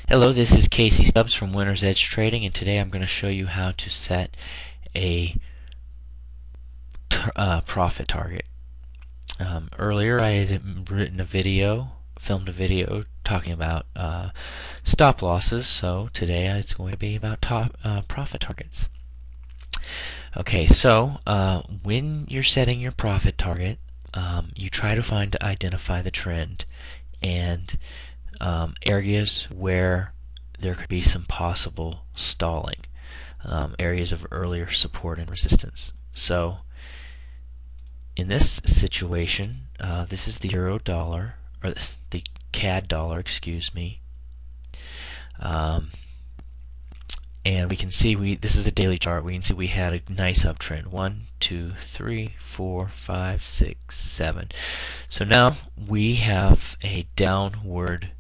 Hello, this is Casey Stubbs from Winner's Edge Trading, and today I'm going to show you how to set a profit target. Earlier I had filmed a video talking about stop losses, so today it's going to be about profit targets. Okay, so when you're setting your profit target, you try to identify the trend and areas where there could be some possible stalling, areas of earlier support and resistance. So in this situation, this is the euro dollar, or the CAD dollar, excuse me. And we can see this is a daily chart. We can see we had a nice uptrend. 1, 2, 3, 4, 5, 6, 7. So now we have a downward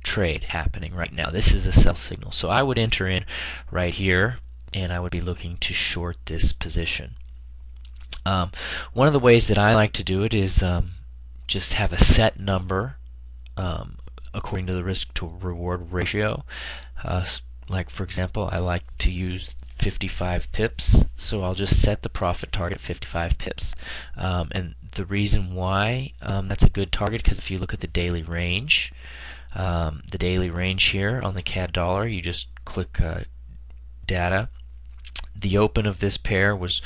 trade happening right now. This is a sell signal. So I would enter in right here, and I would be looking to short this position. One of the ways that I like to do it is just have a set number according to the risk to reward ratio. Like for example, I like to use 55 pips, so I'll just set the profit target 55 pips. And the reason why that's a good target, because if you look at the daily range, here on the CAD dollar, you just click data. The open of this pair was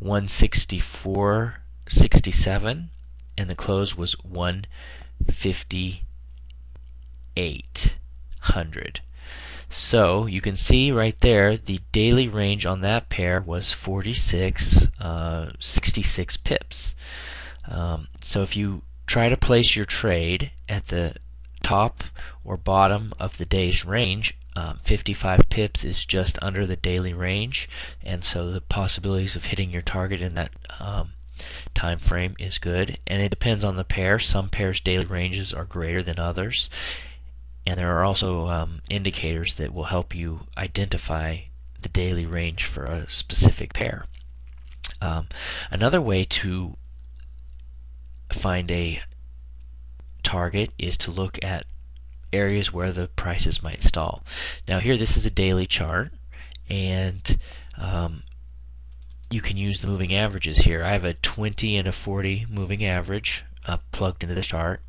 164.67 and the close was 158.00. So you can see right there the daily range on that pair was 66 pips. So if you try to place your trade at the top or bottom of the day's range, 55 pips is just under the daily range, and so the possibilities of hitting your target in that time frame is good. And it depends on the pair. Some pairs' daily ranges are greater than others, and there are also indicators that will help you identify the daily range for a specific pair. Another way to find a target is to look at areas where the prices might stall. Now here, this is a daily chart, and you can use the moving averages here. I have a 20 and a 40 moving average plugged into this chart,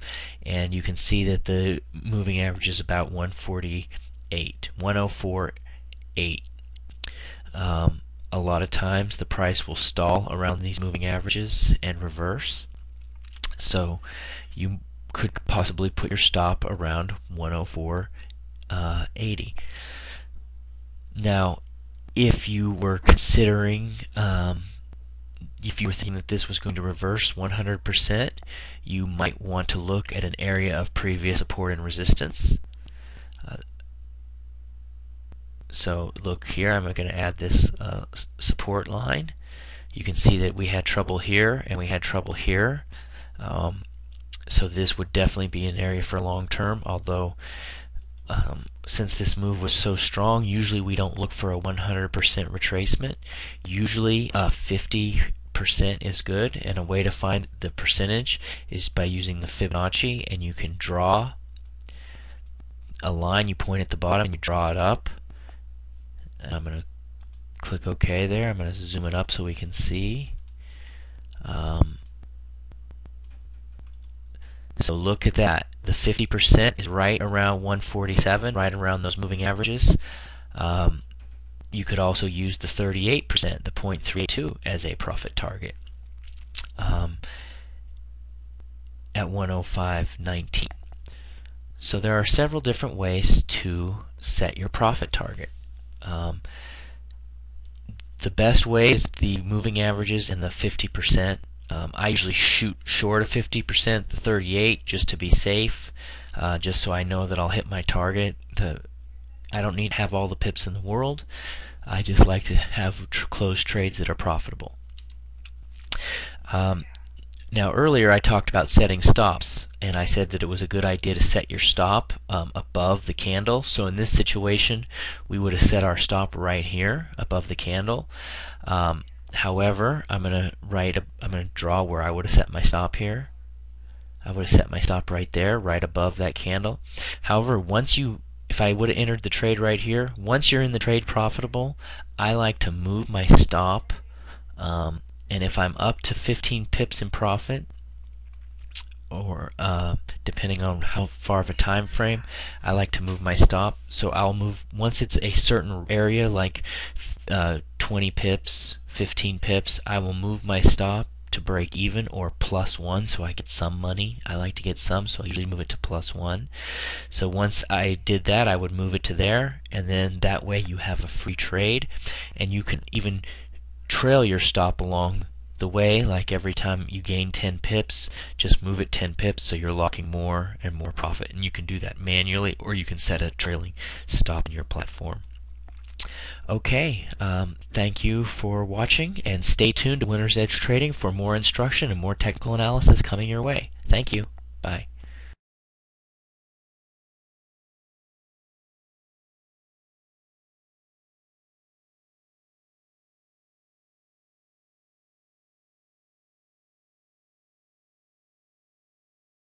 and you can see that the moving average is about 104.8. A lot of times the price will stall around these moving averages and reverse, so you could possibly put your stop around 104.80. Now, if you were considering, if you were thinking that this was going to reverse 100%, you might want to look at an area of previous support and resistance. So look here, I'm going to add this support line. You can see that we had trouble here and we had trouble here. So this would definitely be an area for long term, although since this move was so strong, usually we don't look for a 100% retracement. Usually 50% is good, and a way to find the percentage is by using the Fibonacci, and you can draw a line. You point at the bottom and you draw it up, and I'm going to click OK there. I'm going to zoom it up so we can see. So look at that. The 50% is right around 147, right around those moving averages. You could also use the 38%, the 0.32, as a profit target at 105.19. So there are several different ways to set your profit target. The best way is the moving averages and the 50%. I usually shoot short of 50%, the 38, just to be safe, just so I know that I'll hit my target. I don't need to have all the pips in the world. I just like to have closed trades that are profitable. Now earlier I talked about setting stops, and I said that it was a good idea to set your stop above the candle. So in this situation, we would have set our stop right here above the candle. However, I'm going to draw where I would have set my stop here. I would have set my stop right there, right above that candle. However, once you if I would have entered the trade right here, once you're in the trade profitable, I like to move my stop, and if I'm up to 15 pips in profit, or depending on how far of a time frame, I like to move my stop. So I'll move once it's a certain area, like 20 pips, 15 pips, I will move my stop to break even or +1, so I get some money. I like to get some, so I usually move it to +1. So once I did that, I would move it to there, and then that way you have a free trade, and you can even trail your stop along the way. Like every time you gain 10 pips, just move it 10 pips, so you're locking more and more profit. And you can do that manually, or you can set a trailing stop in your platform. Okay, thank you for watching, and stay tuned to Winner's Edge Trading for more instruction and more technical analysis coming your way. Thank you. Bye.